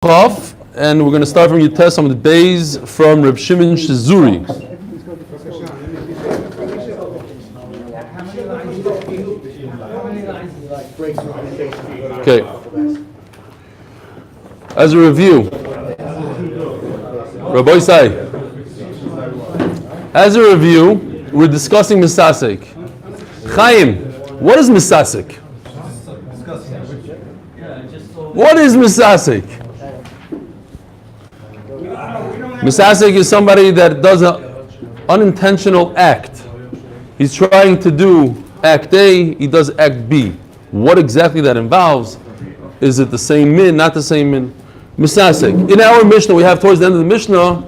Chaf, and we're going to start from your test on the days from Reb Shimon Shizuri. Okay. As a review, Rabbi Isai. As a review, we're discussing Misasek. Chaim, what is Misasek? What is Misasek? Misasek is somebody that does an unintentional act. He's trying to do act A, he does act B. What exactly that involves? Is it the same min, not the same min? Misasek. In our Mishnah, we have towards the end of the Mishnah,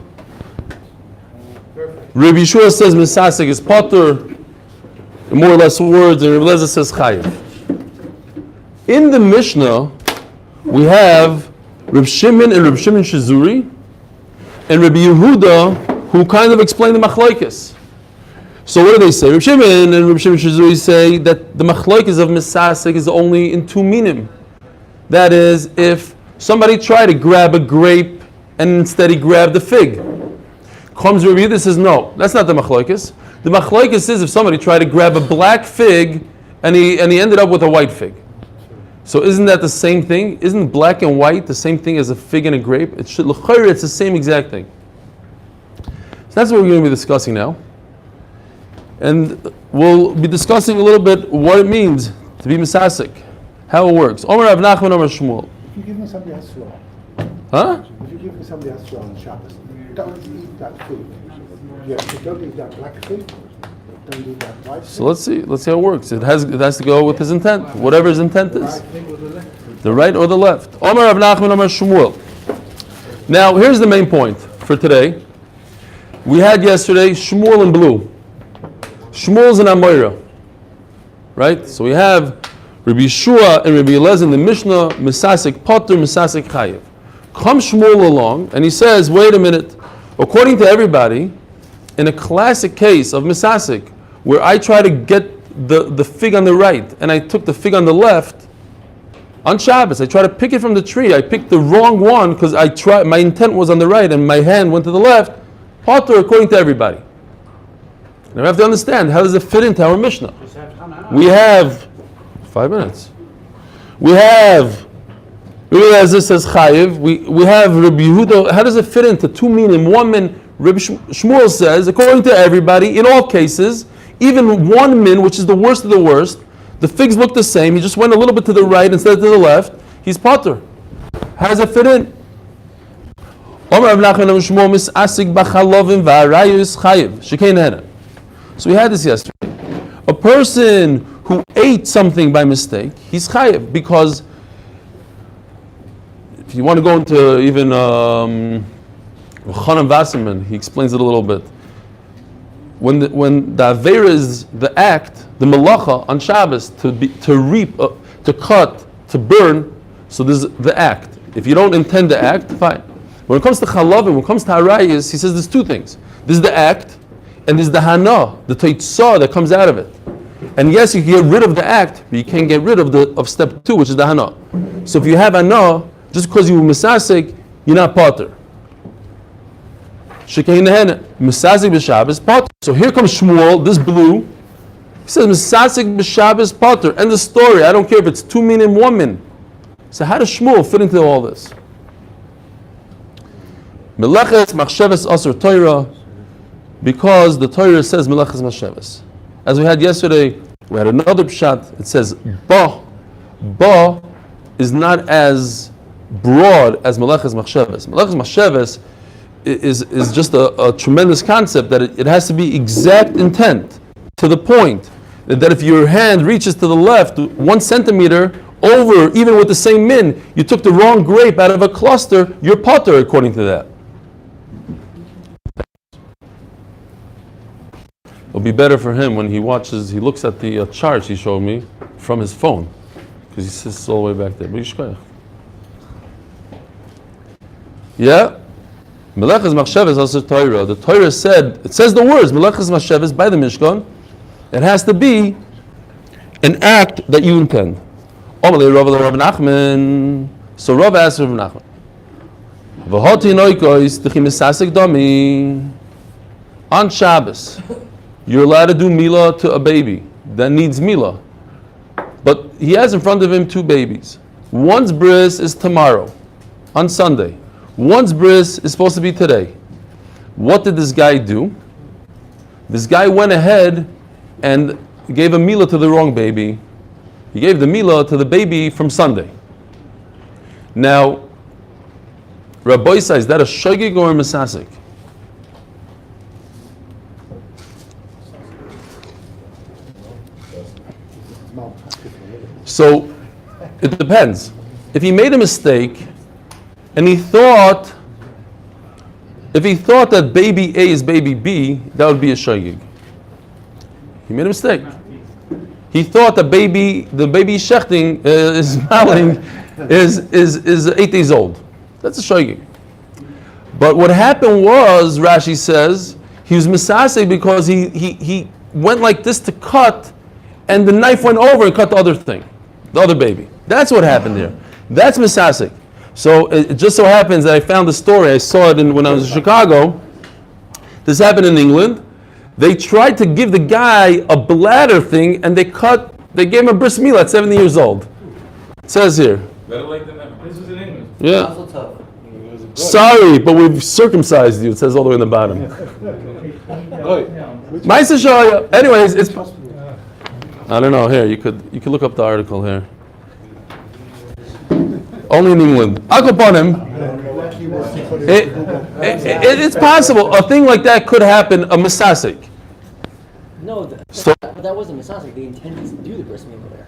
Rabbi Yeshua says Misasek is potter, in more or less words, and Rabbi Eliezer says chayiv. In the Mishnah, we have Reb Shimon and Reb Shimon Shizuri, and Rabbi Yehuda, who kind of explain the machlokes. So what do they say? Reb Shimon and Reb Shimon Shizuri say that the machlokes of Misasek is only in two minim. That is, if somebody tried to grab a grape and instead he grabbed a fig. Comes Rabbi Yehuda says, no, that's not the machlokes. The machlokes is if somebody tried to grab a black fig and he ended up with a white fig. So isn't that the same thing? Isn't black and white the same thing as a fig and a grape? It's the same exact thing. So that's what we're going to be discussing now. And we'll be discussing a little bit what it means to be misasek, how it works. Omer Rav Nachman, Omer Shmuel. If you give me somebody Asra, Huh? if you give me somebody Asra on Shabbos, don't eat that food. Yeah, so don't eat that black food. Don't eat that white food. So let's see how it works. It has to go with his intent, whatever his intent is. The right or the left. Omer Rav Nachman, Omer Shmuel. Now here's the main point for today. We had yesterday Shmuel in blue. Shmuel's an Amoira. Right? So we have Rabbi Yeshua and Rabbi Eliezer in the Mishnah, Misasek Potter, Misasek Chayiv. Comes Shmuel along and he says, wait a minute, according to everybody, in a classic case of Misasek, where I try to get the fig on the right and I took the fig on the left, on Shabbos, I try to pick it from the tree. I picked the wrong one because my intent was on the right and my hand went to the left. Potter according to everybody. Now we have to understand, how does it fit into our Mishnah? We have 5 minutes. We have as this says Chayiv. We have Rabbi Yehuda. How does it fit into two minim? One min. Rabbi Shmuel says, according to everybody, in all cases, even one min, which is the worst of the worst, the figs look the same. He just went a little bit to the right instead of to the left. He's potter. How does it fit in? So we had this yesterday. A person who ate something by mistake, he's chayiv, because if you want to go into even Chanan Wasserman, he explains it a little bit. When the Aveira is the act, the melacha on Shabbos, to reap, to cut, to burn, so this is the act. If you don't intend the act, fine. When it comes to chalavim, when it comes to harayis, he says there's two things. This is the act, and there's the hana, the teitzah that comes out of it. And yes, you can get rid of the act, but you can't get rid of step two, which is the hana. So if you have hana, just because you were misasek, you're not potter. Shekei nehene, misasek b'Shabbos, potter. So here comes Shmuel, this blue. He says misasek b'Shabbos, potter. End the story. I don't care if it's 2 min and 1 min. So how does Shmuel fit into all this? Meleches machsheves asur Torah, because the Torah says meleches machsheves. As we had yesterday, we had another pshat. It says ba is not as broad as meleches machsheves. Meleches machsheves is just a tremendous concept that it has to be exact intent, to the point that if your hand reaches to the left 1 centimeter over, even with the same min, you took the wrong grape out of a cluster, you're potter according to that. It'll be better for him when he looks at the charts he showed me from his phone, because he sits all the way back there. Yeah? Meleches machsheves asur Torah. The Torah said, it says the words, Meleches machsheves by the Mishkan. It has to be an act that you intend. So Rav asked Rav Nachman, On Shabbos, you're allowed to do milah to a baby that needs milah. But he has in front of him two babies. One's bris is tomorrow, on Sunday. One's bris is supposed to be today. What did this guy do? This guy went ahead and gave a milah to the wrong baby. He gave the milah to the baby from Sunday. Now, Rabbi says, is that a shogeg or a mesasik? So, it depends. If he made a mistake, and if he thought that baby A is baby B, that would be a shogeg. He made a mistake. He thought the baby shechting is maling is 8 days old. That's a shogeg. But what happened was, Rashi says, he was misasek because he went like this to cut, and the knife went over and cut the other thing, the other baby. That's what happened there. That's misasek. So it just so happens that I found the story. I saw it when I was in Chicago. This happened in England. They tried to give the guy a bladder thing, and they gave him a bris milah at 70 years old. It says here. Better late than never. This was in English. Yeah. Sorry, but we've circumcised you. It says all the way in the bottom. Anyways, it's. I don't know. Here, you could look up the article here. Only in England. Akaponim. It's possible. A thing like that could happen. A misasik. No, but that wasn't misasik. They intended to do the bris milah there.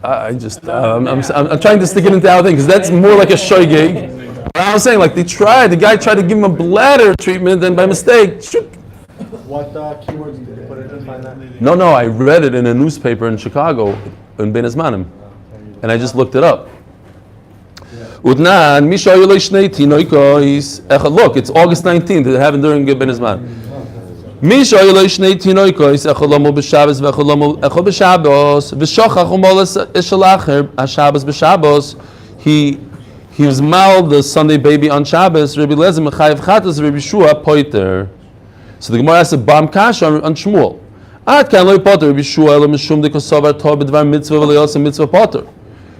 I'm trying to stick it into our thing because that's more like a shogeg. I was saying, like the guy tried to give him a bladder treatment, and by mistake, What keywords did you put in to find that? No, I read it in a newspaper in Chicago, in Ben Ezmanim, and I just looked it up. Look, it's August 19th. It happened during Ben Ezmanim. He was mal the Sunday baby on Shabbos. Rabbi Lezer mechayev chatas. Rabbi Shua poiter. So the Gemara asks a bam kasha on Shmuel. Ad kan loy poiter. Rabbi Shua elo mishum de kosavar tov b'dvar mitzvah v'leyos mitzvah poiter.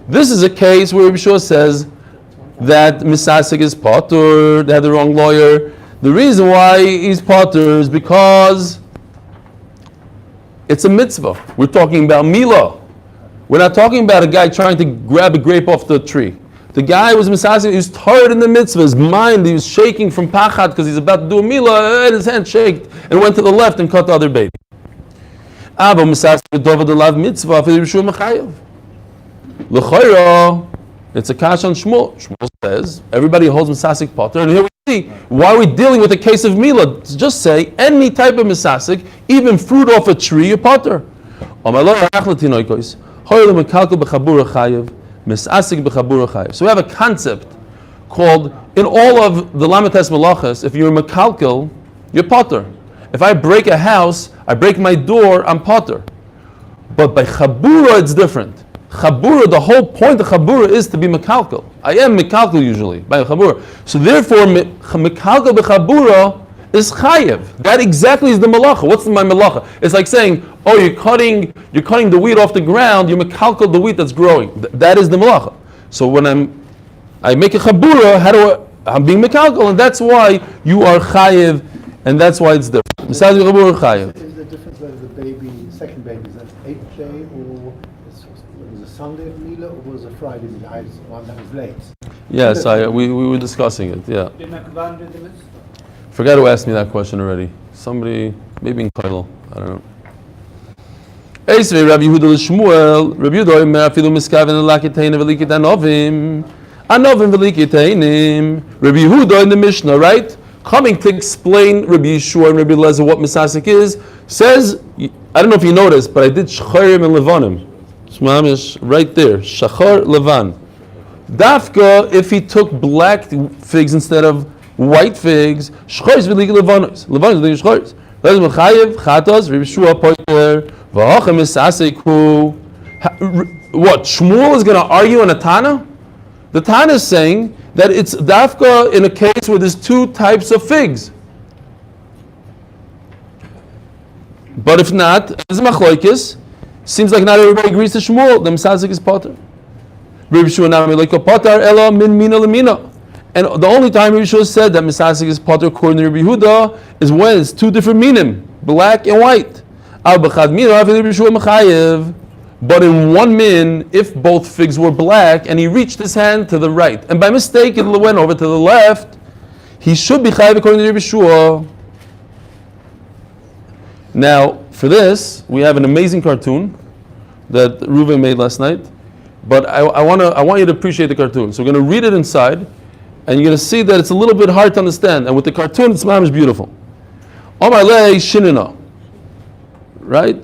This is a case where Rabbi Shua says that misasik is potter. They had the wrong lawyer. The reason why he's potter is because it's a mitzvah. We're talking about milah. We're not talking about a guy trying to grab a grape off the tree. The guy was misasik, he was tired in the mitzvah, his mind, he was shaking from pachat because he's about to do a milah, and his hand shaked and went to the left and cut the other baby. Abo misasik v'dovad alav mitzvah for Yeshua Mechayev. L'chayra, it's a kash on Shmuel. Shmuel says, everybody holds misasik potter, and here we see, why are we dealing with a case of milah? Just say, any type of misasik, even fruit off a tree, you potter. So we have a concept called, in all of the Lamites Malachas, if you're mekalkel, you're potter. If I break a house, I break my door, I'm potter. But by chabura, it's different. Chabura, the whole point of chabura is to be mekalkel. I am mekalkel usually, by chabura. So therefore, mekalkel b'chabura is chayev. That exactly is the malacha. What's my malacha? It's like saying, oh, you're cutting the wheat off the ground, you mekalkel the wheat that's growing. That is the malacha. So when I make a chabura, I'm being mekalkel, and that's why you are chayev, and that's why it's different. Besides chabura, chayev. Is the difference whether the second baby, is that 8th day, or was a Sunday of Milah, or was a Friday Milah? One that was late. Yes, we were discussing it. Yeah. Did Makavan do the mitzvah? Forgot who asked me that question already. Somebody, maybe in Koilel, I don't know. Eisvei Rabbi Yehuda l'Shmuel, Rabbi Yehuda omer afilu miskaven l'lakiteinim v'likit anovim v'likiteinim. Rabbi Yehuda in the Mishnah, right? Coming to explain Rabbi Yeshua and Rabbi Lezer what misasik is, says, I don't know if you noticed, but I did shcharim and levanim. Shmamish, right there, shachar levan. Dafka, if he took black figs instead of white figs, shchois v'lig levanos. Levanos v'lig shchois. Lezer mechayev, chatos, Rabbi Yeshua poiter, v'hachem misaseku. What, Shmuel is going to argue on a Tana? The Tana is saying that it's dafka in a case where there's two types of figs. But if not, it's machlokes. Seems like not everybody agrees to Shmuel. The Mesazik is potter. Rabbi Yeshua nami loika potter ela min mina lemina. And the only time Rabbi Yeshua said that Mesazik is potter according to Rabbi Yehuda is when it's two different minim, black and white. Al b'chad mina Rabbi Yeshua mechayev. But in one min, if both figs were black and he reached his hand to the right, and by mistake it went over to the left, he should be chayev according to Rabbi Yeshua. Now, for this, we have an amazing cartoon that Reuven made last night. But I want you to appreciate the cartoon. So we're going to read it inside, and you're going to see that it's a little bit hard to understand. And with the cartoon, it's mamish beautiful. Omar lei shinina, right?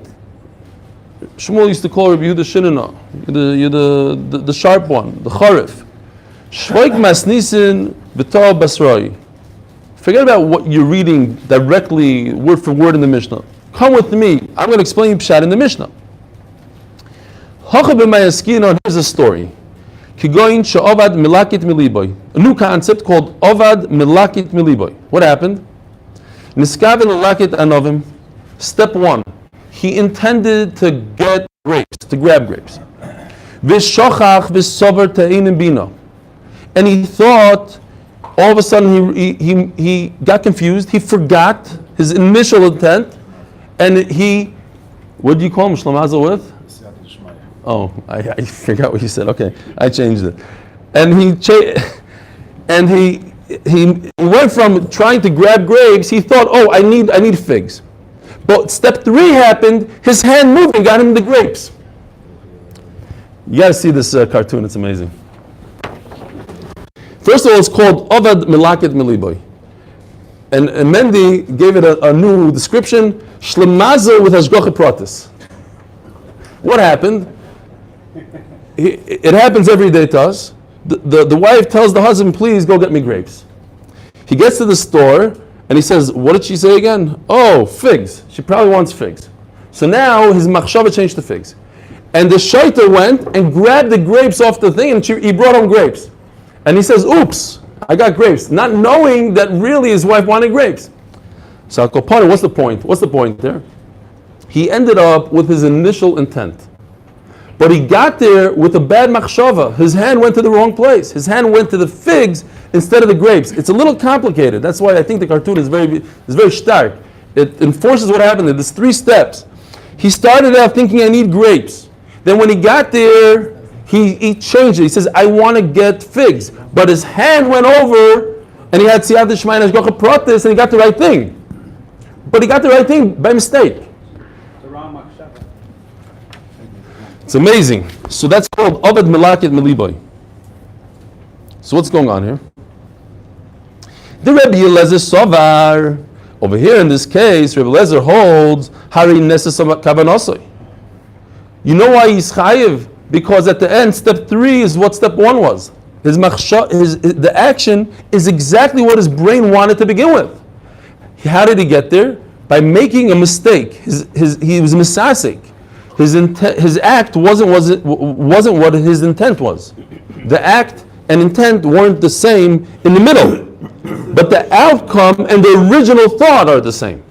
Shmuel used to call Rabbi Yehuda shinina. You're the sharp one, the charif. Shvoik masnisin v'tol basroi. Forget about what you're reading directly, word for word in the Mishnah. Come with me. I'm going to explain Pshat in the Mishnah. Here's a story. A new concept called Ovad Milakit Miliboy. What happened? Step 1. He intended to get grapes, to grab grapes. And he thought, all of a sudden he got confused. He forgot his initial intent. And what do you call him, Shlamazel with? Oh, I forgot what you said. Okay, I changed it. And he went from trying to grab grapes. He thought, oh, I need figs. But step 3 happened. His hand moved and got him the grapes. You got to see this cartoon. It's amazing. First of all, it's called Ovad Milakit Miliboy. And Mendy gave it a new description, Shlemazer with Hashgacha Pratis. What happened? It happens every day to us. The wife tells the husband, please go get me grapes. He gets to the store and he says, what did she say again? Oh, figs. She probably wants figs. So now his machshava changed to figs. And the shaita went and grabbed the grapes off the thing and he brought home grapes. And he says, oops, I got grapes, not knowing that really his wife wanted grapes. So Al-Kopana, what's the point? What's the point there? He ended up with his initial intent. But he got there with a bad machshava. His hand went to the wrong place. His hand went to the figs instead of the grapes. It's a little complicated. That's why I think the cartoon is very stark. It enforces what happened there. There's 3 steps. He started out thinking, I need grapes. Then when he got there, he changed it. He says, I want to get figs. But his hand went over, and he had Siyat Shmai and Hashgacha Pratis, and he got the right thing. But he got the right thing by mistake. The wrong machshava. It's amazing. So that's called Ovad Milakit Miliboy. So what's going on here? The Rebbe Eliezer Sovar. Over here in this case, Rebbe Eliezer holds Hari Neses Kavanosoi. You know why he's chayiv? Because at the end, step 3 is what step 1 was. The action is exactly what his brain wanted to begin with. How did he get there? By making a mistake. He was misasik. His act wasn't what his intent was. The act and intent weren't the same in the middle, but the outcome and the original thought are the same.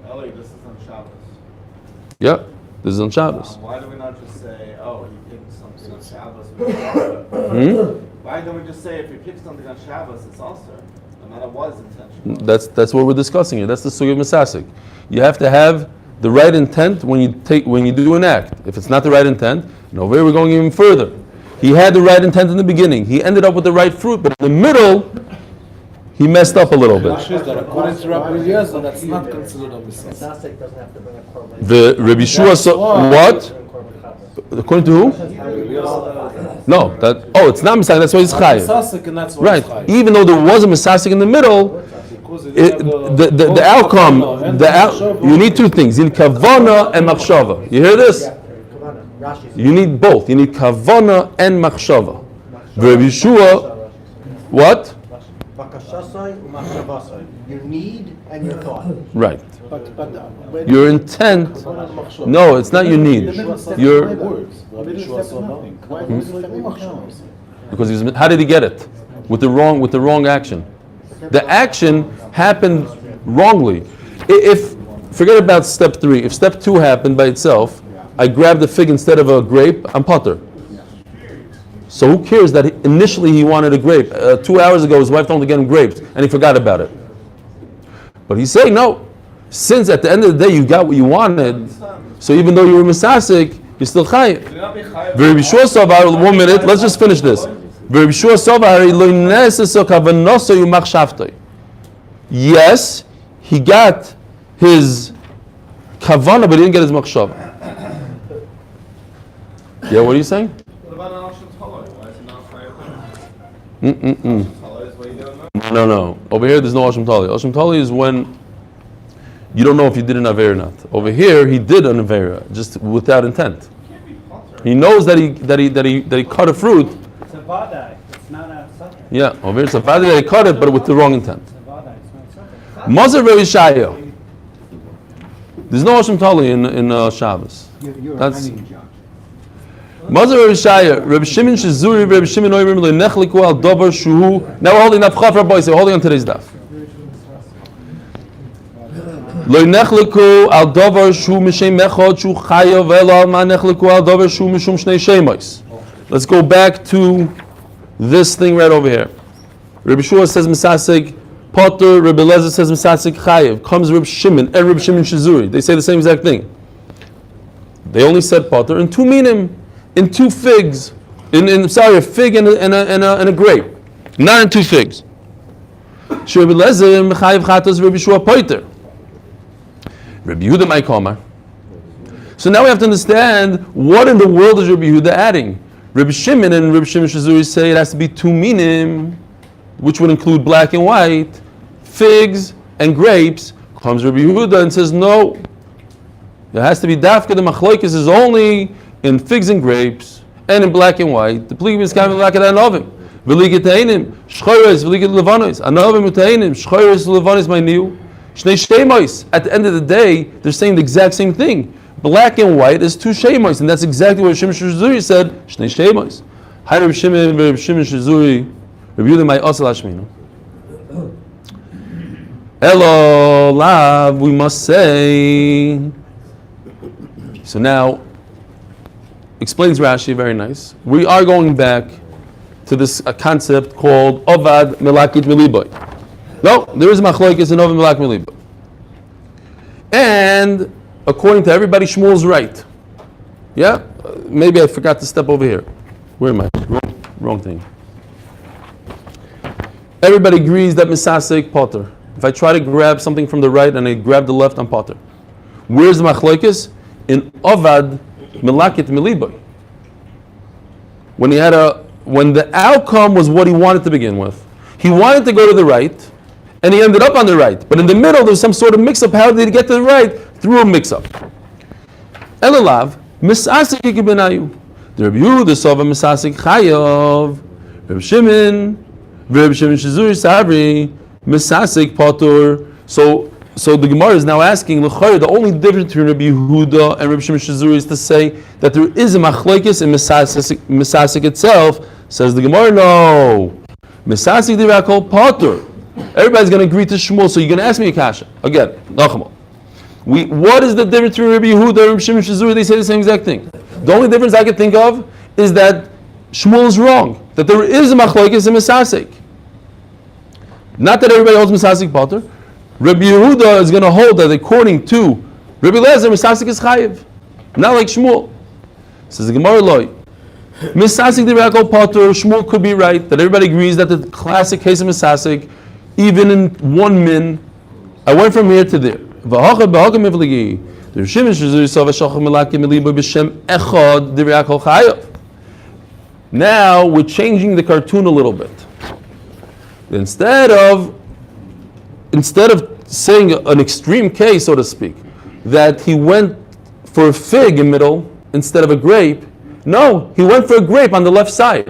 Eli, this is on Shabbos. Yeah, this is on Shabbos. Why do we not just say, oh, he picked something on Shabbos? Why don't we just say if he picked something on Shabbos, it's also, no matter what his intention was? That's what we're discussing here. That's the sugi of misasik. You have to have the right intent when you do an act. If it's not the right intent, no way we're going even further. He had the right intent in the beginning. He ended up with the right fruit, but in the middle, he messed up a little bit. According to Rabbi Eliezer, that's not considered a misasik. Misasik doesn't have to bring a korban. The Rabbi Yeshua what? According to who? No, it's not misasik. That's why he's chayiv. Misasik, and that's why Right. it's chayiv. Even though there was a misasik in the middle, the outcome, you need 2 things. You need kavana and machshava. You hear this? You need both. You need kavana and machshava. Rabbi Yeshua, what? Your need and your thought. Right. But Your intent. No, it's not your need. Your words. Rabbi Yeshua saw nothing. because how did he get it? with the wrong action. The action happened wrongly. If forget about step 3. If step 2 happened by itself, I grabbed a fig instead of a grape, I'm potter. So who cares that initially he wanted a grape? 2 hours ago his wife told him to get him grapes and he forgot about it. But he's saying no. Since at the end of the day you got what you wanted, so even though you were misasik, you're still chayiv. Very sure, Savar, 1 minute, let's just finish this. Very sure, Savar, yes, he got his kavana, but he didn't get his machshav. Yeah, what are you saying? What about an Oshim Toloi? Why is it not Chayav? Toloi is what you don't know? No. Over here, there's no Oshim Tali. Oshim Tali is when you don't know if you did an Avera or not. Over here, he did an Avera, just without intent. He knows that he cut a fruit. It's a vadai. It's not a sucker. Yeah, over here it's a vadai that he cut it, but with the wrong intent. It's a vadai. It's not a sucker. Mazar Revishaya. There's no Oshim Tali in Shabbos. You're That's- a hanging judge. Mazar Revishaya. Reb Shimon Shizuri, Reb Shimon Oirim Le'nechliku al Dover Shuhu. Now we're holding Daf Chafra Boys. We're holding on today's Daf. Le'nechliku al Dover Shuhu Mishem Mechod Shuhu Chayav Elo al Ma Nechliku al Dover Shuhu Mishum Shnei Shemois. Let's go back to this thing right over here. Reb Shua says Misasik Potter, Reb Eliezer says Misasik Chayev. Comes Reb Shimon and Reb Shimon Shizuri. They say the same exact thing. They only said Potter in 2 minim, in 2 figs, a fig and a grape, not in 2 figs. Reb Eliezer Mechayev Chatos Reb Shua Poiter. Reb Yehuda Maikomar. So now we have to understand what in the world is Reb Yehuda adding. Reb Shimon and Reb Shimon Shizuri say it has to be 2 minim, which would include black and white, figs and grapes. Comes Reb Yehuda and says no. It has to be dafka. The machlokes is only in figs and grapes and in black and white. The pligim is coming like that novim. V'liget teinim shchoros v'liget levanos. Anovim uteinim shchoros levanos my new. Shnei shemois. At the end of the day, they're saying the exact same thing. Black and white is 2 shemois, and that's exactly what Shimon Shizuri said. Shnei shemois. Hi Reb Shimon, Reb Shimon Shizuri. Reb Yehuda my asal hashminu. Hello, love. We must say. So now, explains Rashi, very nice. We are going back to this concept called Ovad Melakit Miliboy. No, there is Machlokes in Ovad Melakit Miliboy. And according to everybody, Shmuel's right. Yeah? Maybe I forgot to step over here. Where am I? Wrong thing. Everybody agrees that Misasek Potter. If I try to grab something from the right and I grab the left, I'm Potter. Where's the Machlokes? In Ovad Melakit Miliboy. When the outcome was what he wanted to begin with. He wanted to go to the right, and he ended up on the right. But in the middle, there's some sort of mix-up. How did he get to the right? Through a mix-up. Elalav, Misasik Benayu. The Reb Yehuda Sova Misasik Chayav. Reb Shimon Shizuri Sabri, Misasik Potter. So the Gemara is now asking, the only difference between Rabbi Yehuda and Rabbi Shimon Shizuri is to say that there is a machlekes in Misasik itself. Says the Gemara, no. Misasik dirakol Potter. Everybody's going to agree to Shmuel, so you're going to ask me a kasha. Again, Nachama. What is the difference between Rabbi Yehuda and Rabbi Shimon Shizuri? They say the same exact thing. The only difference I can think of is that Shmuel is wrong. That there is a machlekes in Misasik. Not that everybody holds Misasik Potter. Rabbi Yehuda is going to hold that according to Rabbi Eliezer, Misasik is chayiv, not like Shmuel. Says the Gemara loy. Misasik dirakol Potter. Shmuel could be right that everybody agrees that the classic case of Misasik, even in 1 min, I went from here to there. Now we're changing the cartoon a little bit. Instead of saying an extreme case, so to speak, that he went for a fig in middle instead of a grape, no, he went for a grape on the left side.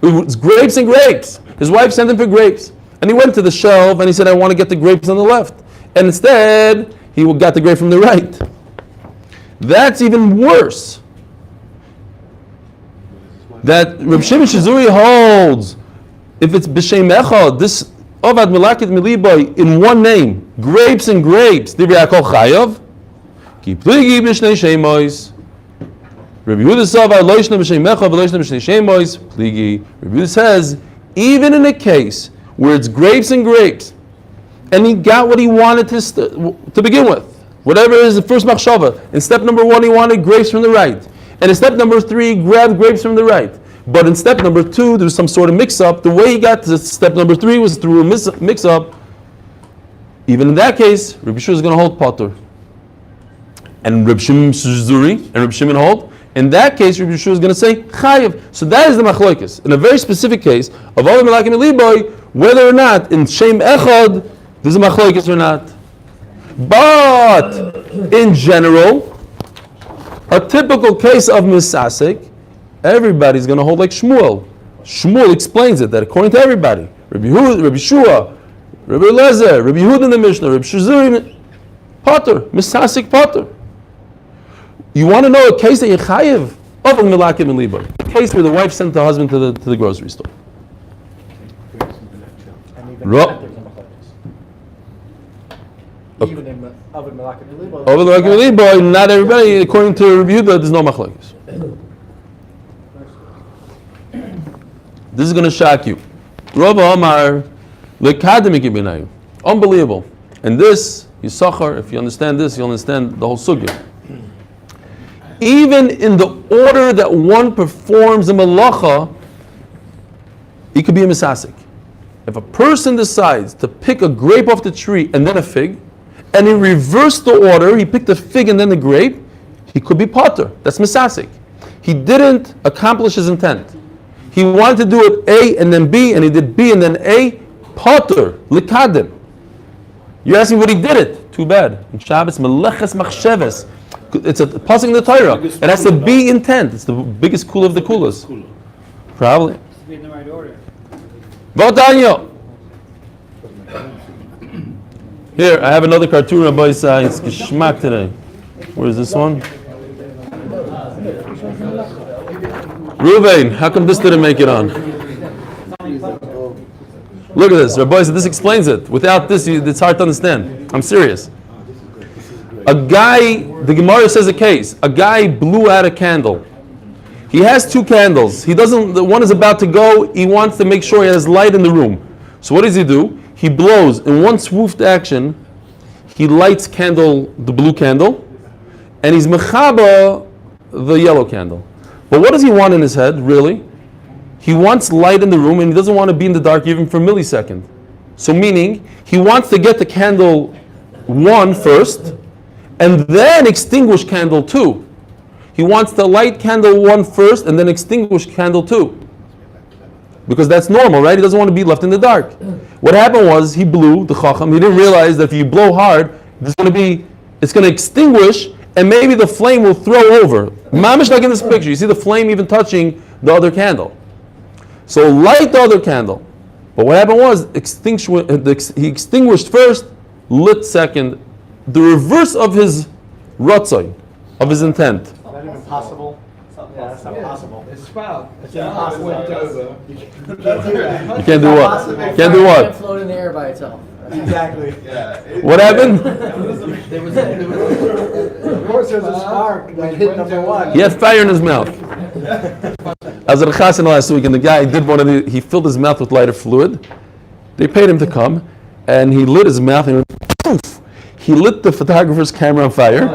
It was grapes and grapes. His wife sent him for grapes. And he went to the shelf and he said, I want to get the grapes on the left. And instead, he got the grape from the right. That's even worse. That Reb Shimon Shizuri holds if it's b'shem echad, this Ovad Melakit Miliboy in one name, grapes and grapes, Divrei Akol Chayav, Ki Pligi b'shnei shemois. Rabbi Yehuda Sava Loishna b'shem echad v'loishna b'shnei shemois, Pligi. Rabbi Yehuda says, even in a case where it's grapes and grapes, and he got what he wanted to begin with, whatever is the first machshava. In step number 1, he wanted grapes from the right, and in step number 3, he grabbed grapes from the right. But in step number 2, there was some sort of mix-up. The way he got to step number 3 was through a mix-up. Even in that case, Rabbi Shua is going to hold potter, and Rabbi Shimon Zuri and Rabbi Shimon hold. In that case, Rabbi Shua is going to say chayav. So that is the machlokes. In a very specific case of Olam Melakim Eliboy, whether or not in Shem Echad there's a machlokes or not. But in general, a typical case of misasek, everybody's going to hold like Shmuel. Shmuel explains it that according to everybody, Rabbi Yehuda, Rabbi Shua, Rabbi Lezer, Rabbi Yehuda in the Mishnah, Rabbi Shuzuri, Potter, misasek Potter. You want to know a case that you chayiv of a Melakim and Liboy, a case where the wife sent the husband to the grocery store. Even in Ovid Melakim Liboy. Over the Melakim and Liboy, not everybody, according to Rabbi Yehuda, there's no machlokes. This is going to shock you. Rav Omar, lekademik. Unbelievable. And this, Yisachar, if you understand this, you'll understand the whole sugya. Even in the order that one performs a malacha, it could be a misasik. If a person decides to pick a grape off the tree and then a fig, and he reversed the order, he picked a fig and then the grape, he could be potter. That's misasik. He didn't accomplish his intent. He wanted to do it A and then B, and he did B and then A. Potter, likadim. You're asking what he did it. Too bad. In Shabbos, meleches machsheves. It's a pasuk in the Torah. It has to be intent. It's the biggest kula of the kulas. Probably. To be in the right order. Votanyo. Here, I have another cartoon on both sides. It's geschmack today. Where is this one? Ruvain, how come this didn't make it on? Look at this. Rabbi said this explains it. Without this, it's hard to understand. I'm serious. A guy, the Gemara says a case. A guy blew out a candle. He has 2 candles. The one is about to go. He wants to make sure he has light in the room. So what does he do? He blows in one swooped action. He lights the blue candle, and he's mechaba the yellow candle. But what does he want in his head, really? He wants light in the room, and he doesn't want to be in the dark even for a millisecond. So meaning, he wants to get the candle 1 first, and then extinguish candle 2. He wants to light candle 1 first, and then extinguish candle 2. Because that's normal, right? He doesn't want to be left in the dark. What happened was, he blew, the chacham, he didn't realize that if you blow hard, it's going to extinguish, and maybe the flame will throw over. Mamish, like in this picture, you see the flame even touching the other candle. So light the other candle. But what happened was, he extinguished first, lit second. The reverse of his ratzon, of his intent. Is that even possible? Yeah, that's not possible. It's spout. It's impossible. You can't do what? Can't do It what? float in the air by itself. Exactly. Yeah. What happened? Of course, there's a spark that hit number 1. He had fire in his mouth. I was at a chasana last week, and the guy did he filled his mouth with lighter fluid. They paid him to come, and he lit his mouth, and he went, poof! He lit the photographer's camera on fire.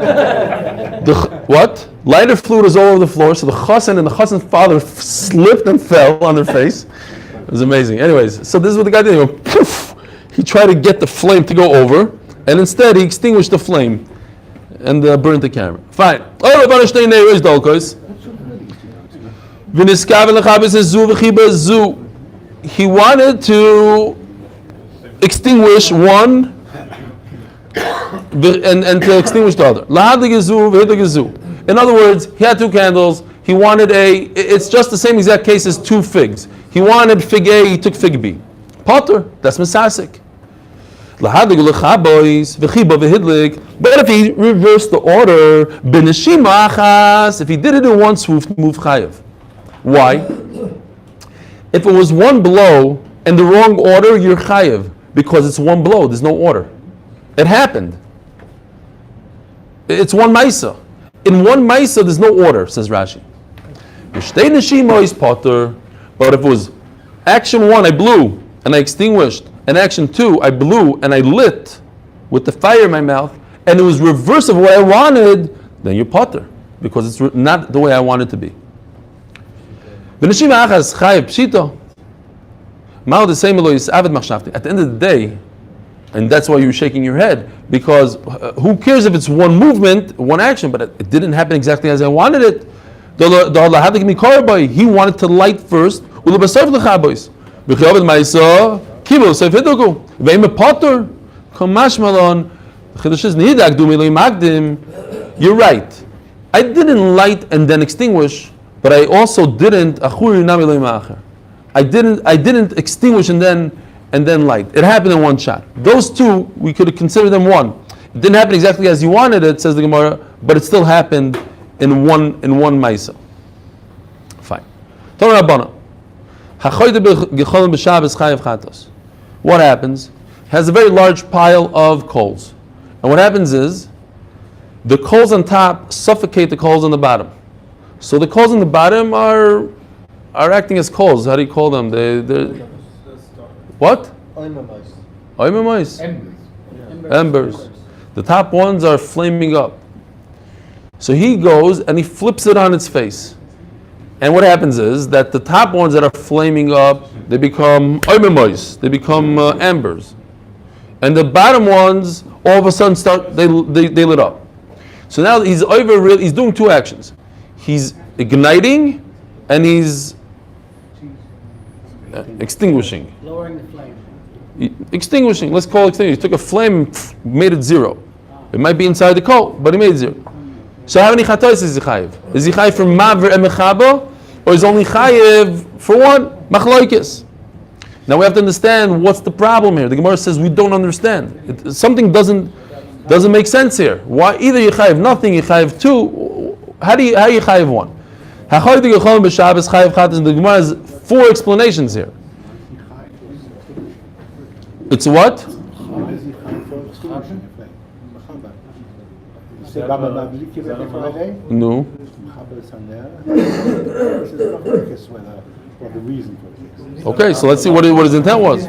Lighter fluid was all over the floor, so the chassan and the chassan's father slipped and fell on their face. It was amazing. Anyways, so this is what the guy did. He went, poof! He tried to get the flame to go over, and instead he extinguished the flame and burnt the camera. Fine. He wanted to extinguish one and to extinguish the other. In other words, he had 2 candles. He wanted it's just the same exact case as 2 figs. He wanted fig A, he took fig B. Potter, that's misasik. But if he reversed the order, if he did it in one swoop, move chayav. Why? If it was one blow and the wrong order, you're chayiv because it's one blow. There's no order. It happened. It's one maisa. In one maisa, there's no order, says Rashi. Shtei neshima is potter, but if it was action 1, I blew and I extinguished, and action 2, I blew and I lit with the fire in my mouth, and it was reverse of what I wanted, then you're potter because it's not the way I want it to be. V'neshima achas chayiv pshito. Mao the same is avid machshavti. At the end of the day, and that's why you're shaking your head, because who cares if it's one movement, one action, but it didn't happen exactly as I wanted it. He wanted to light first. You're right. I didn't light and then extinguish, but I also didn't I didn't extinguish and then light. It happened in one shot. Those two, we could consider them one. It didn't happen exactly as you wanted it, says the Gemara, but it still happened in one Maisa. Fine. What happens? Has a very large pile of coals. And what happens is, the coals on top suffocate the coals on the bottom. So the coals on the bottom are acting as coals. How do you call them? They're what? Oimamais. Embers. The top ones are flaming up. So he goes and he flips it on its face. And what happens is that the top ones that are flaming up, they become oimamais. They become embers. And the bottom ones, all of a sudden, they lit up. So now he's doing two actions. He's igniting and he's extinguishing. Lowering the flame. Extinguishing, let's call it extinguishing. He took a flame, made it zero. It might be inside the coal, but he made it zero. So how many chatois is he chayiv? Is he chayiv for maver and mechaba, or is only chayiv for one? Machloikis. Now we have to understand what's the problem here. The Gemara says we don't understand. Something doesn't make sense here. Why? Either you chayiv nothing, you chayiv two. How you chayiv one? The Gemara has 4 explanations here. It's what? No. Okay, so let's see what his intent was.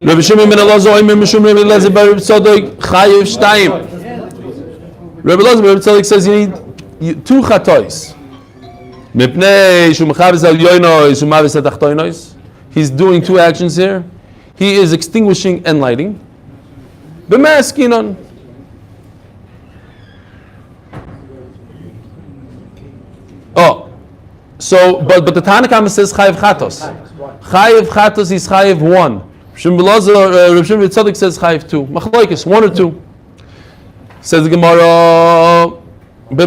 Rabbi Shimon ben Elazar, Rabbi Elazar bar Tzadok, chayiv shtayim. Rabbi Elazar bar Tzadok says you need 2 chatois. He's doing 2 actions here. He is extinguishing and lighting. B'maskinon. Oh, so but the Tanakh says chayiv chatos. Chayiv chatos is chayiv 1. Rav Shimon ben Tzadok says chayiv 2. Machloikis 1 or 2. Says the Gemara. If he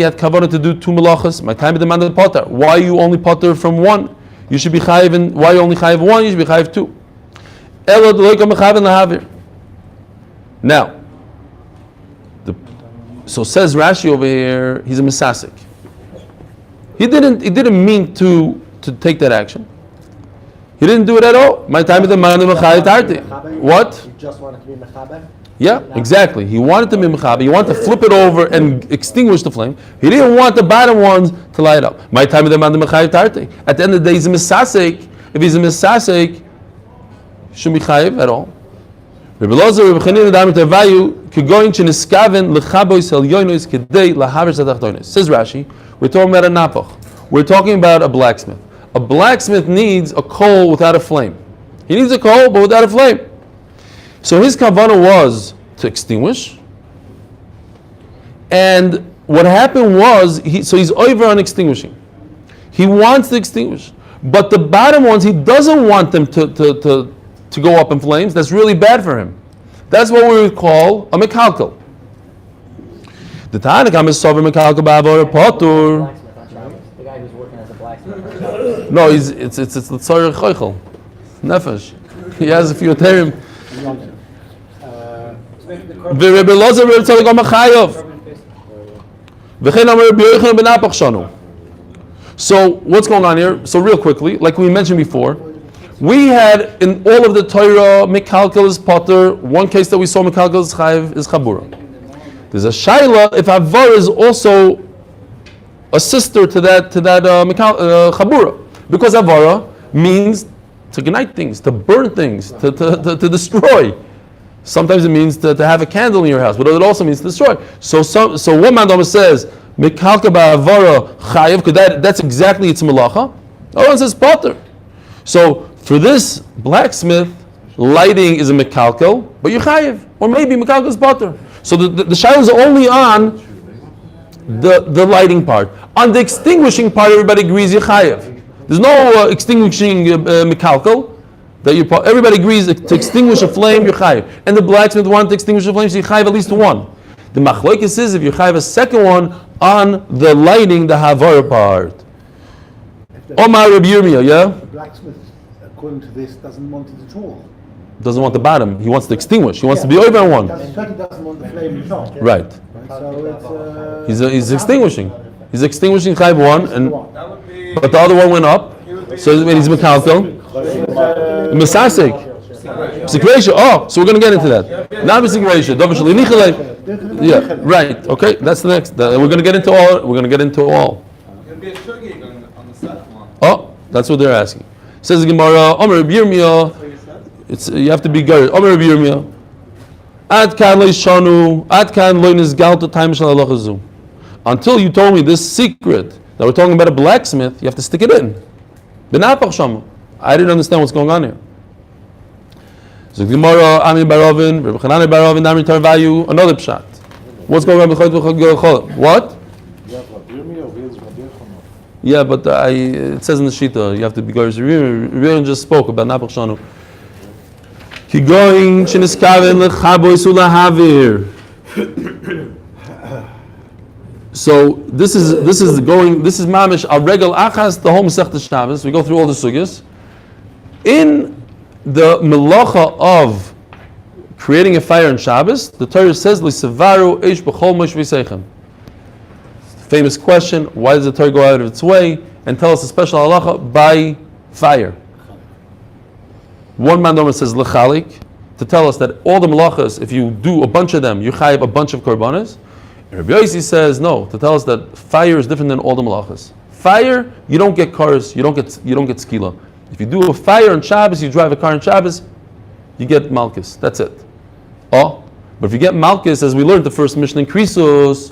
had kavanah to do 2 melachos, my time demanded potter. Why are you only potter from 1? You should be chayiv. Why you only chayiv 1? You should be chayiv 2. Now, so says Rashi over here, he's a misasik. He didn't mean to take that action. He didn't do it at all. My time demanded what? You just wanted to be mechaber? Yeah, exactly. He wanted to be mechaber. He wanted to flip it over and extinguish the flame. He didn't want the bottom ones to light up. My time of the man mechayiv tarte. At the end of the day, he's a misasek. If he's a misasek, he shouldn't be chayiv at all. Rabbi Elazar, Rabbi Chanina, Damar Tavayu, Kegoyin Sheniskaven Lechabois El Yonos Kedei Lahaver Sadachtonis. Says Rashi, we're talking about a napach. We're talking about a blacksmith. A blacksmith needs a coal without a flame. He needs a coal, but without a flame. So his kavanah was to extinguish, and what happened was, he's over on extinguishing. He wants to extinguish, but the bottom ones, he doesn't want them to go up in flames. That's really bad for him. That's what we would call a mekalkel. The Tanakh is sovereign mekalkel ba'avor potur. The guy who's working as a blacksmith. No, it's l'tzarech choichel, nefesh. He has a few terim. Rabbi Elazar Rabbi Tzadok Amachayev. V'chein Amar Rabbi Yochanan ben Apach Shanu. So what's going on here? So real quickly, like we mentioned before, we had in all of the Torah, Mekalkel is Potter. One case that we saw, Mekalkel is Chayiv, is Chabura. There's a Shaila, if Avar is also a sister to that Chabura. Because Avara means to ignite things, to burn things, to destroy. Sometimes it means to have a candle in your house, but it also means to destroy. So one Mandama says, Mekalka ba'avara chayiv, because that's exactly its malacha. The other one says Potter. So for this blacksmith, lighting is a Mekalkel, but you chayiv. Or maybe Mekalkel is Potter. So the shaila is only on the lighting part. On the extinguishing part, everybody agrees you chayiv. There's no extinguishing Mekalkel. Everybody agrees to extinguish a flame, you chayiv. And the blacksmith wanted to extinguish a flame, so you chayiv at least one. The machlokes is if you chayiv a second one on the lighting, the havara part. Omar Rabbi Yirmiyah, yeah? The blacksmith, according to this, doesn't want it at all. Doesn't want the bottom. He wants to extinguish. He wants to be over on one. He certainly doesn't want the flame in top. Right. So it's... He's extinguishing. He's extinguishing chayiv one, and That would be. but the other one went up. So when he's mekalkel, mesasek. Sikresha. Oh, so we're going to get into that. Now sikresha. Yeah, right. Okay, that's the next. We're going to get into all. We're going to get into all. It'd be a shugig on the second one. Oh, that's what they're asking. Says the Gemara, Omer Rabbi Yirmiyah. It's you have to be good. Omer Rabbi Yirmiyah. Ad kan leishanu, ad kan loinis galta time shalachazu. Until you told me this secret that we're talking about a blacksmith, you have to stick it in. Benapach shamu. I didn't understand what's going on here. So Gemara, Ami Barovin, Rabbi Chanani Barovin, Nami Tarvayu, another pshat. What's going on with what? Yeah, but it says in the Shita, you have to be going. Rabbi just spoke about Napach Shanu. Ki going sheniskaven lechabois ulahavir. So this is mamish a regal achas the whole Masechta Shabbos. We go through all the sugyas. In the melacha of creating a fire in Shabbos, the Torah says lisevaru eish b'chol mosh v'seichem. Famous question: why does the Torah go out of its way and tell us a special halacha by fire? One mandoma says lechalik to tell us that all the melachas, if you do a bunch of them, you chayiv a bunch of korbanos. Rabbi Yossi says no, to tell us that fire is different than all the melachas. Fire, you don't get cars, you don't get skila. If you do a fire on Shabbos, you drive a car on Shabbos, you get malchus. That's it. Oh, but if you get malchus, as we learned the first Mishnah in Kereisos,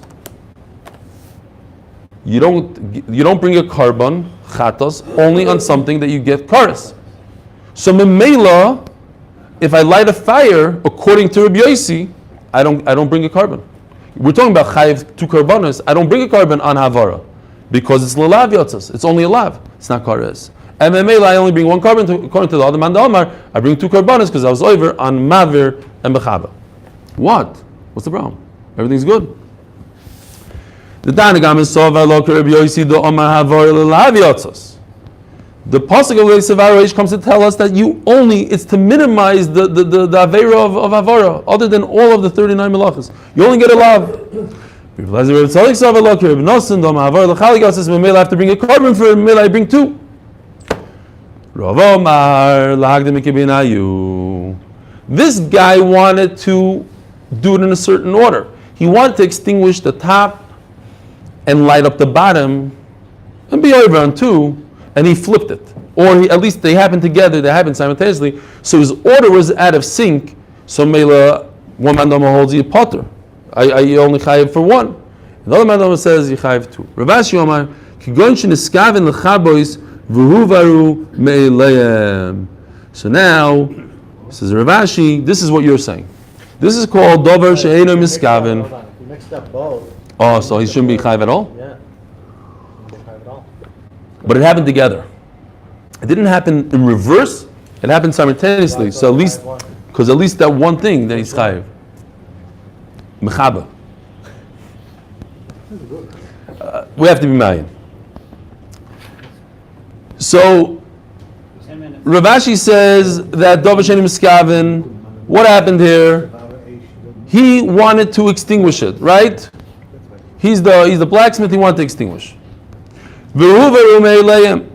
you don't bring a carbon chatos only on something that you get karas. So memela, if I light a fire according to Rabbi Yossi, I don't bring a carbon. We're talking about chayiv two karbanos. I don't bring a carbon on havara because it's lelav yotzas. It's only a lav. It's not kares. And memela, I only bring one carbon according to the other man Omar. I bring two karbanos because I was over on mavir and bechaba. What? What's the problem? Everything's good. The Danagam is Sova Lo Rabbi Yossi do Omar Havor Lelav Yotzos. The pasuk of Sevaroish comes to tell us that it's to minimize the avera of avara, other than all of the 39 melachas. You only get a lav. I have to bring a carbon for it. I bring two. This guy wanted to do it in a certain order. He wanted to extinguish the top and light up the bottom and be over on two, and he flipped it. Or at least they happened together, they happened simultaneously. So his order was out of sync. So Mela, one mandama holds you potter. I only chayiv for one. Another mandama says you chayiv two. Rav Ashi Omar, kigon sheniskaven lechabois v'huvaru me'eleim. So now, says Rav Ashi, this is what you're saying. This is called dover she'eino miskaven. You mixed up both. Oh, so he shouldn't be chayiv at all? Yeah. Shouldn't be chayiv at all. But it happened together. It didn't happen in reverse. It happened simultaneously. So at least that one thing that he's chayiv. Mechaba. We have to be ma'ayin. So Rav Ashi says that Dov Sheni Miskaven. What happened here? He wanted to extinguish it, right? He's the blacksmith. He wanted to extinguish. V'hu v'rumei leim.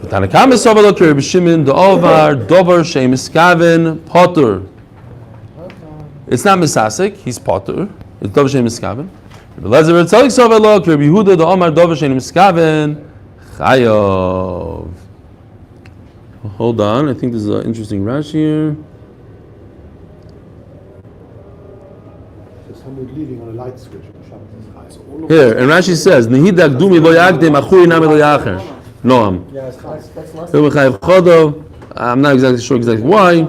Tanakam is sovel okir b'shimin da'ovar dover she'im iskaven potter. It's not misasik, he's potter. It's dover she'im iskaven. Lezer v'tzelik sovel okir b'Yehuda da'omar dover she'im iskaven chayav. Hold on, I think this is an interesting Rashi here. So someone leaving on a light switch on Shabbos. Here, and Rashi says, Nehidak dumi lo yagdim achuri nami lo yacher. Noam. Yeah, that's less. I'm not exactly sure exactly why.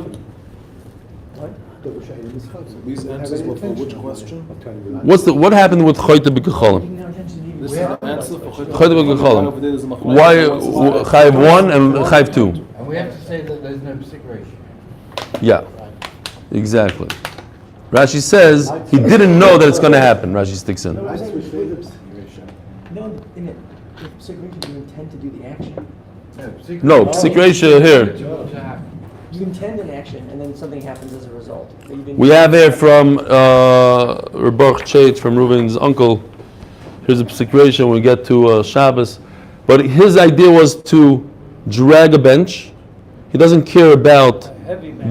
These answers were for which question? What happened with Choyte b'Kecholim? This is the answer for Choyte b'Kecholim. Why Chayiv 1 and Chayiv 2? And we have to say that there's no psik ratio. Yeah, exactly. Rashi says he didn't know that it's going to happen. Rashi sticks in. No, in it, if psik you intend to do the action. No, psik ratio here. You intend an action, and then something happens as a result. We have here from Rebuch Chait, from Reuven's uncle. Here's a psik ratio when we get to Shabbos. But his idea was to drag a bench. He doesn't care about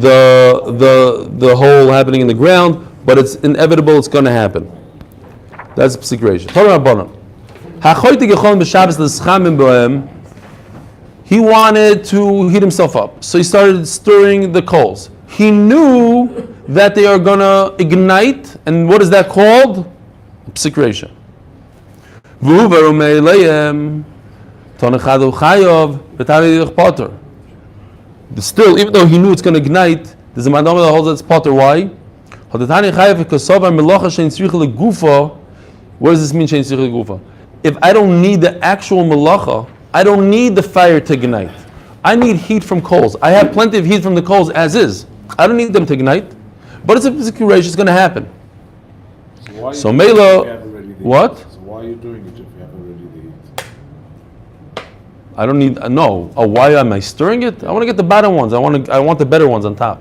the hole happening in the ground, but it's inevitable, it's going to happen. That's psik ratio. He wanted to heat himself up, so he started stirring the coals. He knew that they are going to ignite, and what is that called? Psik ratio. Still, even though he knew it's going to ignite, there's a mandama that holds that it's potter. Why? What does this mean? If I don't need the actual malacha, I don't need the fire to ignite. I need heat from coals. I have plenty of heat from the coals as is. I don't need them to ignite. But it's a physical ratio, it's going to happen. So Mela, what? So why are you doing it if you have already the heat? I don't need, no. Oh, why am I stirring it? I want to get the bottom ones. I want the better ones on top.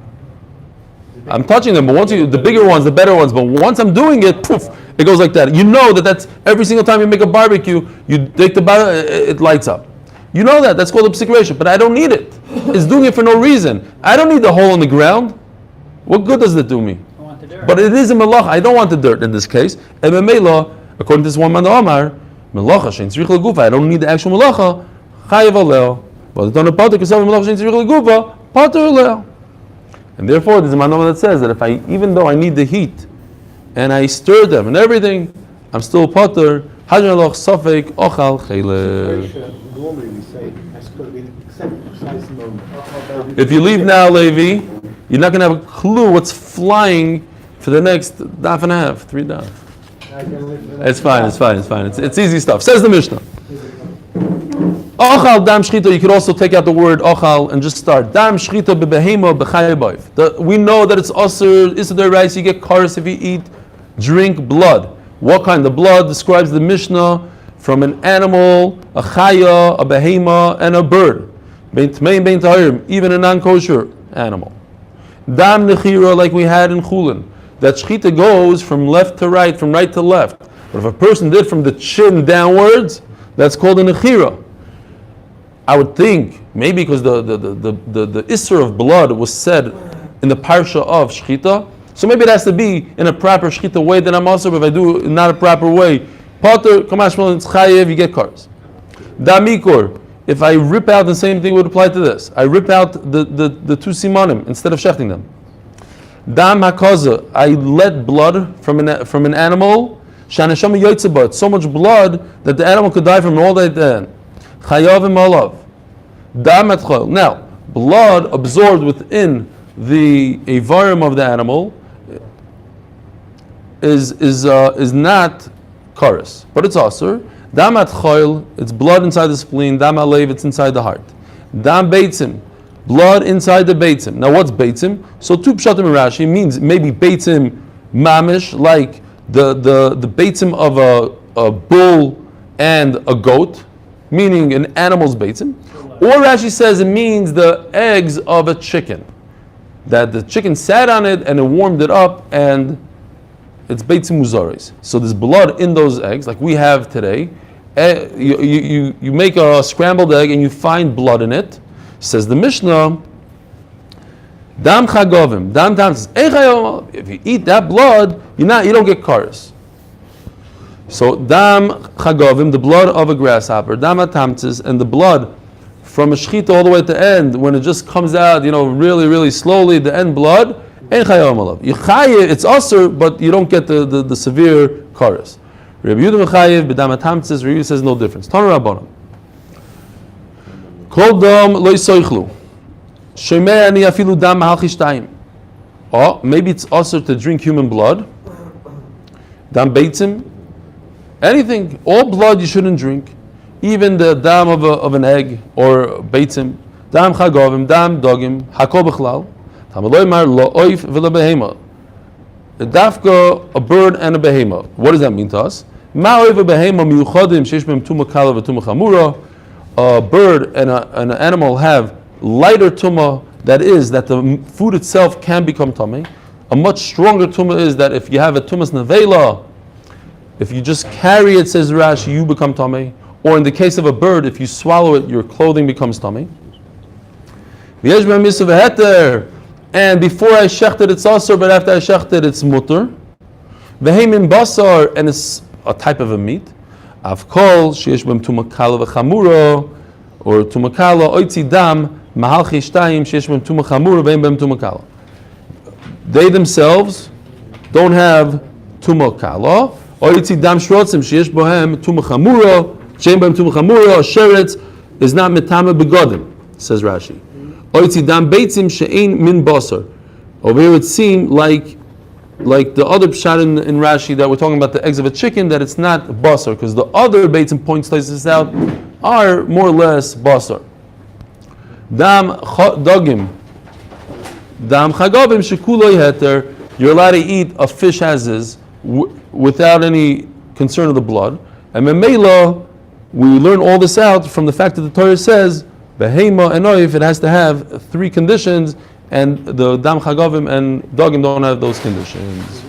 I'm touching them, but once the bigger ones, the better ones, but once I'm doing it, poof, it goes like that. You know that's every single time you make a barbecue, you take the bottom, it lights up. You know that's called a psik ratio, but I don't need it. It's doing it for no reason. I don't need the hole in the ground. What good does it do me? I want the dirt. But it is a melach. I don't want the dirt in this case. And Mela, according to this one man Omar, melacha shein tzrich legufa. I don't need the actual melacha. Chayav alel. But the Tana Pater Kasav melacha shein tzrich legufa. Pater alel. And therefore, there's a man Omar that says that if even though I need the heat, and I stir them and everything, I'm still pater. Hajan aloch safek ochal chaylev. Normally we say has got to be an exact precise moment. If you leave now, Levi, you're not going to have a clue what's flying for the next daf and a half, 3 daf. It's fine. It's easy stuff. Says the Mishnah. Ochal dam shchita. You could also take out the word ochal and just start dam shchita bebehema b'chayabayv. We know that it's asur isidor rice. You get kares if you eat, drink blood. What kind of blood? Describes the Mishnah from an animal, a chaya, a behema, and a bird. Bein tmeim, bein tahirim, even a non-kosher animal. Dam nechira, like we had in Chulin. That shchita goes from left to right, from right to left. But if a person did from the chin downwards, that's called a nechira. I would think, maybe because the isser of blood was said in the parsha of shchita, so maybe it has to be in a proper shchita way that I'm also, if I do it in not a proper way, Potter, Kamashmal, it's chayev, you get cars. Damikor, if I rip out, the same thing would apply to this. I rip out the 2 simanim instead of shechting them. Dam hakaza, I let blood from an animal, shaneshama yotzeba, so much blood that the animal could die from all that then. Chayav and malav. Dam atchol. Now, blood absorbed within the avarim of the animal is not kares, but it's asur. Dam atchol, it's blood inside the spleen. Dam alev, it's inside the heart. Dam beitzim, blood inside the beitzim. Now, what's beitzim? So 2 pshatim in Rashi means maybe beitzim mamish, like the beitzim of a bull and a goat, meaning an animal's beitzim. Or Rashi says it means the eggs of a chicken, that the chicken sat on it and it warmed it up, and it's beitzim muzaris. So there's blood in those eggs, like we have today, you make a scrambled egg and you find blood in it. Says the Mishnah, Dam chagovim, dam tamtzis. If you eat that blood, you don't get kares. So dam chagovim, the blood of a grasshopper, dam tamtzis, and the blood from a shechita all the way at the end, when it just comes out, really, really slowly, the end blood, ein chayom alav. It's usher, but you don't get the severe kares. Rabbi Yehuda mechayev b'dam tamtzis. Rabbi Yehuda says no difference. Tanu rabbanon. Kol dam lo yisoichlu. Shemei ani afilu dam mahal chishtayim. Or maybe it's also to drink human blood. Dam beitzim. Anything, all blood you shouldn't drink. Even the dam of an egg or beitzim. Dam chagovim, dam dogim, hakol b'chlal. Tam lo yimar lo oif v'lo behema. Dafka, a bird and a behema. What does that mean to us? Ma oif behema miyuchadim sheish b'hem tuma kala v'tuma chamura. A bird and an animal have lighter tumah, that the food itself can become tummy. A much stronger tumah is that if you have a tumas nevela, if you just carry it, says Rashi, you become tummy. Or in the case of a bird, if you swallow it, your clothing becomes tummy. And before I shechted, it's asur, but after I shechted, it's mutter. V'heimin basar, and it's a type of a meat. Avkol sheyesh b'hem tumakala v'chamura, or tumakala oitzi dam mahal chishtayim sheyesh b'hem tumakhamura v'hem b'hem tumakala. They themselves don't have tumakala. Oitzi dam shrotzim sheyesh b'hem tumakhamura sheyesh b'hem tumakhamura. A sheretz is not metame begodim, says Rashi. Oitzi dam beitzim she'ein min basar. Over here it seemed like the other pshat in Rashi that we're talking about the eggs of a chicken, that it's not basar, because the other beitzim points this out are more or less basar. Dam dogim, dam chagavim shekuloi heter. You're allowed to eat a fish as is without any concern of the blood. And memela, we learn all this out from the fact that the Torah says behema and oif, it has to have three conditions. And the dam chagavim and dogim don't have those conditions.